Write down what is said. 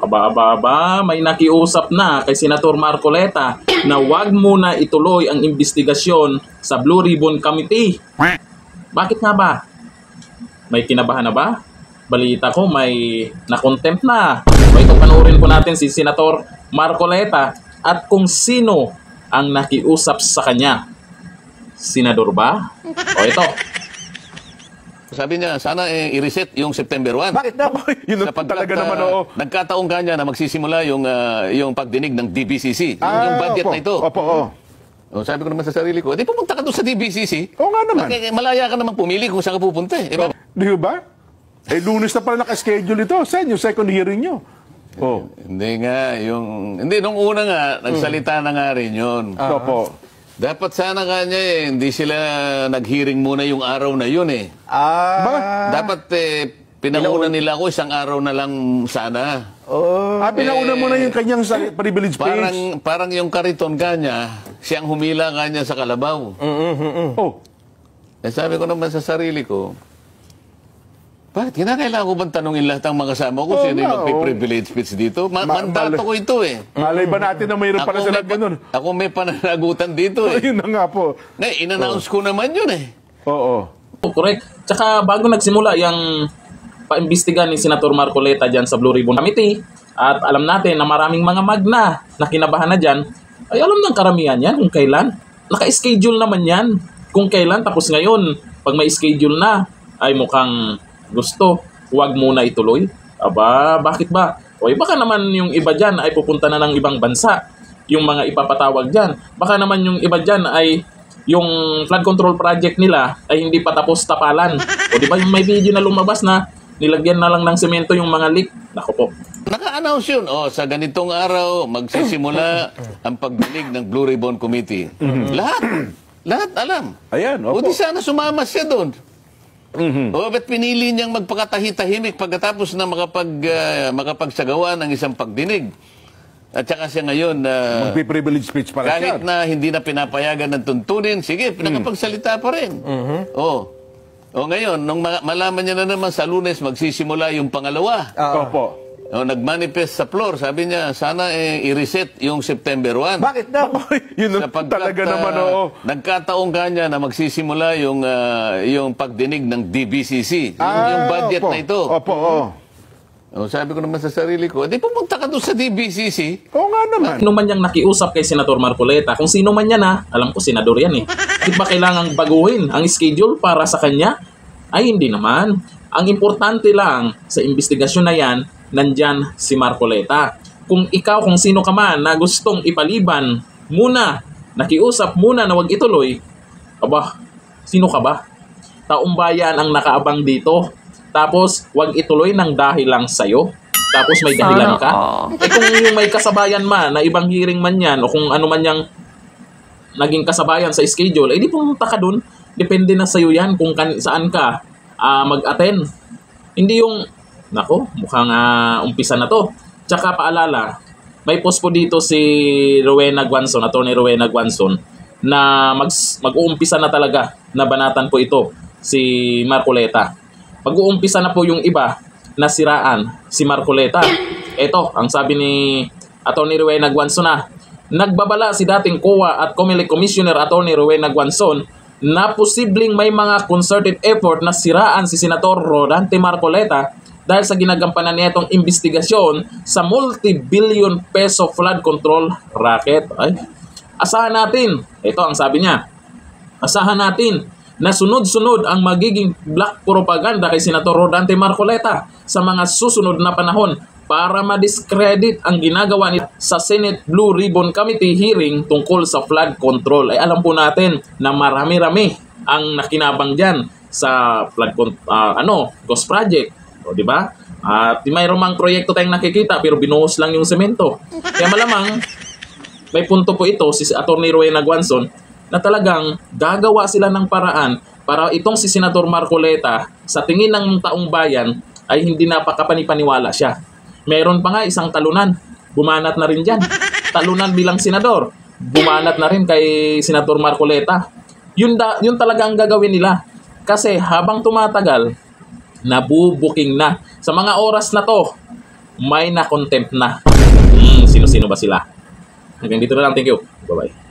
Aba, may nakiusap na kay Senator Marcoleta na wag muna ituloy ang investigasyon sa Blue Ribbon Committee. Bakit nga ba? May kinabahan na ba? Balita ko may na-contempt na. So ito, panoorin po natin si Senator Marcoleta at kung sino ang nakiusap sa kanya. Senador ba? O ito. Sabi niya, sana i-reset yung September 1. Bakit na? Yun talaga naman, oo. Nagkataong kanya na magsisimula yung pagdinig ng DBCC. Yung budget opo, na ito. Opo, oo. O, sabi ko naman sa sarili ko, di pumunta ka doon sa DBCC. Oo nga naman. Malaya ka naman pumili kung saan ka pupunta. Di ba? Lunes na pala naka-schedule ito. Saan yung second hearing nyo? Oh. Hindi nga, nung una nga, nagsalita na nga rin yun. Opo. Dapat sana kanya hindi sila nag-hearing muna yung araw na yun eh. Dapat pinauna nila ako isang araw na lang sana. Pinauna mo na yung kanyang privilege page. Parang yung kariton kanya, siyang humila kanya sa kalabaw. Oh. Sabi ko naman sa sarili ko, bakit? Kinakailangan ko bang tanungin lahat ng mga kasama ko sino yung magpiprivilege speech dito? Mandato ko ito eh. Malay ba natin na mayroon pala sila ganun? Ako may pananagutan dito eh. Yun na nga po. In-announce ko naman yun eh. Oo. Correct. Tsaka bago nagsimula yung paimbestiga ni Senator Marcoleta dyan sa Blue Ribbon Committee, at alam natin na maraming mga magna na kinabahan na dyan, ay alam ng karamihan yan kung kailan. Naka-schedule naman yan kung kailan. Tapos ngayon, pag may schedule na, ay mukhang gusto, huwag muna ituloy. Aba, bakit ba? O baka naman yung iba dyan ay pupunta na ng ibang bansa. Yung mga ipapatawag dyan. Baka naman yung iba dyan ay yung flood control project nila ay hindi pa tapos tapalan. O di ba yung may video na lumabas na nilagyan na lang ng semento yung mga leak? Nako po. Naka-announce yun. Sa ganitong araw, magsisimula ang pagdinig ng Blue Ribbon Committee. Lahat alam. Ayan, opo. O di sana sumama siya doon. Ba't pinili niyang magpakatahi-tahimik pagkatapos na makapagsagawa ng isang pagdinig? At saka siya ngayon, magpiprivilege speech para kahit na hindi na pinapayagan ng tuntunin, sige, nakapagsalita pa rin. Ngayon, nung malaman niya na naman sa Lunes, magsisimula yung pangalawa. Opo. Nagmanifest sa floor, sabi niya, sana i-reset yung September 1. Bakit na? Yun talaga naman, oo. Nagkataong kanya na magsisimula yung pagdinig ng DBCC. Yung budget na ito. Opo, oo. Sabi ko naman sa sarili ko, di pumunta ka doon sa DBCC. Oo nga naman. Sino man niyang nakiusap kay Senator Marcoleta, kung sino man yan alam ko senador yan eh. Di ba kailangang baguhin ang schedule para sa kanya? Ay hindi naman. Ang importante lang sa investigasyon na yan, nandyan si Marcoleta. Kung ikaw, kung sino ka man na gustong ipaliban muna, nakiusap muna na wag ituloy, aba, sino ka ba? Taong bayan ang nakaabang dito. Tapos, wag ituloy ng dahil lang sa'yo. Tapos may dahilan ka. Kung yung may kasabayan man, na ibang hearing man yan, o kung ano man yung naging kasabayan sa schedule, di pumunta ka dun. Depende na sa'yo yan kung saan ka mag-attend. Hindi yung nako, mukhang umpisa na to. Tsaka paalala, may post po dito si Rowena Guanzon, Atty. Rowena Guanzon, na mag-uumpisa na talaga na banatan po ito si Marcoleta. Mag-uumpisa na po yung iba na siraan si Marcoleta. Ito, ang sabi ni Atty. Rowena Guanzon nagbabala si dating COA at COMELEC Commissioner Atty. Rowena Guanzon na posibleng may mga concerted effort na siraan si Senator Rodante Marcoleta dahil sa ginagampanan nitong investigasyon sa multi-billion peso flood control racket. Ay, asahan natin, ito ang sabi niya, asahan natin na sunod-sunod ang magiging black propaganda kay Senator Rodante Marcoleta sa mga susunod na panahon para ma-discredit ang ginagawa nito sa Senate Blue Ribbon Committee hearing tungkol sa flood control. Ay alam po natin na marami-rami ang nakinabang dyan sa flood Ghost Project. O, di ba? At mayroong mang proyekto tayong nakikita pero binuhos lang yung semento. Kaya malamang may punto po ito si Atty. Rowena Guanzon na talagang gagawa sila ng paraan para itong si Senator Marcoleta sa tingin ng taong bayan ay hindi napakapanipaniwala siya. Meron pa nga isang talunan. Bumanat na rin dyan. Talunan bilang senador. Bumanat na rin kay Senator Marcoleta. Yun talaga ang gagawin nila. Kasi habang tumatagal, nabubuking na. Sa mga oras na to, may na-contempt na. Sino-sino ba sila? Hanggang dito na lang. Thank you. Bye-bye.